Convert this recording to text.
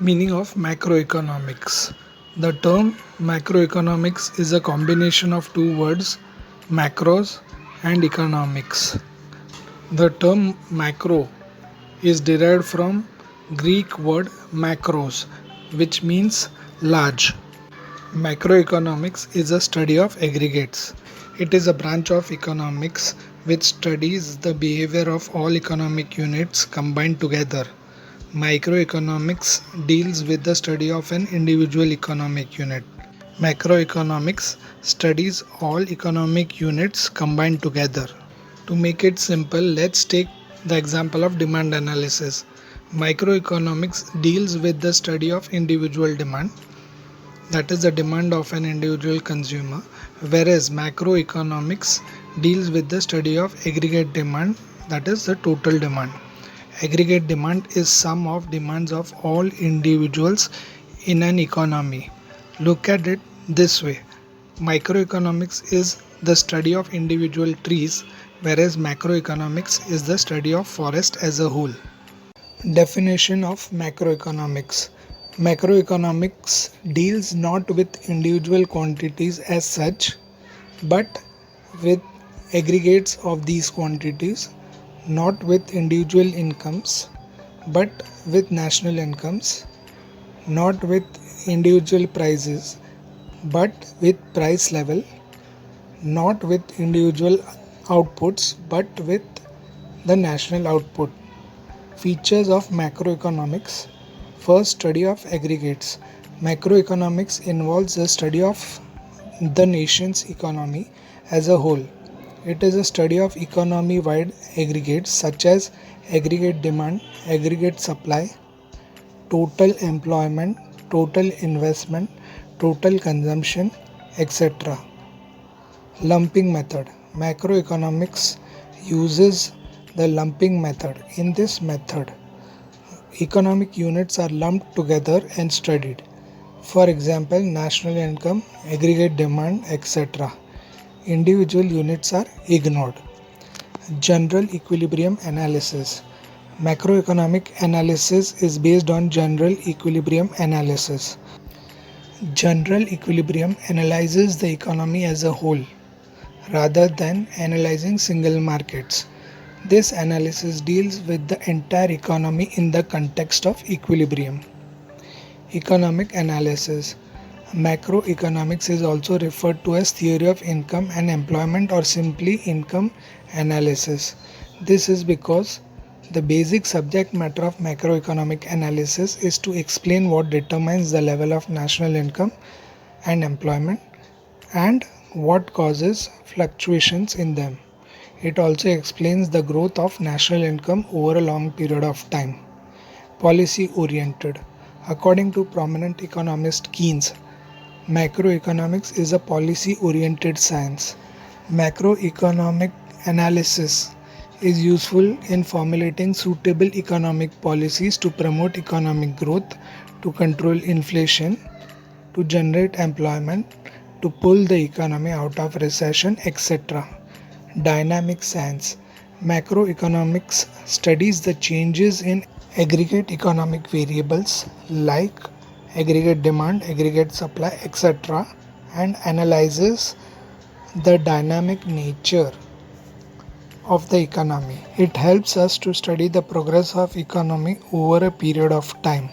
Meaning of macroeconomics. The term macroeconomics is a combination of two words, macros and economics. The term macro is derived from Greek word macros, which means large. Macroeconomics is a study of aggregates. It is a branch of economics which studies the behavior of all economic units combined together. Microeconomics deals with the study of an individual economic unit. Macroeconomics studies all economic units combined together. To make it simple, let's take the example of demand analysis. Microeconomics deals with the study of individual demand, that is the demand of an individual consumer, whereas macroeconomics deals with the study of aggregate demand, that is the total demand. Aggregate demand is sum of demands of all individuals in an economy. Look at it this way. Microeconomics is the study of individual trees, whereas macroeconomics is the study of forest as a whole. Definition of macroeconomics. Macroeconomics deals not with individual quantities as such, but with aggregates of these quantities, not with individual incomes, but with national incomes, not with individual prices, but with price level, not with individual outputs, but with the national output. Features of macroeconomics. First, study of aggregates. Macroeconomics involves the study of the nation's economy as a whole. It is a study of economy wide aggregates such as aggregate demand, aggregate supply, total employment, total investment, total consumption, etc. Lumping method. Macroeconomics uses the lumping method. In this method, economic units are lumped together and studied. For example, national income, aggregate demand, etc. Individual units are ignored. General equilibrium analysis. Macroeconomic analysis is based on general equilibrium analysis. General equilibrium analyzes the economy as a whole rather than analyzing single markets. This analysis deals with the entire economy in the context of equilibrium. Economic analysis. Macroeconomics is also referred to as theory of income and employment or simply income analysis. This is because the basic subject matter of macroeconomic analysis is to explain what determines the level of national income and employment and what causes fluctuations in them. It also explains the growth of national income over a long period of time. Policy oriented. According to prominent economist Keynes, macroeconomics is a policy oriented science. Macroeconomic analysis is useful in formulating suitable economic policies to promote economic growth, to control inflation, to generate employment, to pull the economy out of recession, etc. Dynamic science. Macroeconomics studies the changes in aggregate economic variables like aggregate demand, aggregate supply, etc., and analyzes the dynamic nature of the economy. It helps us to study the progress of economy over a period of time.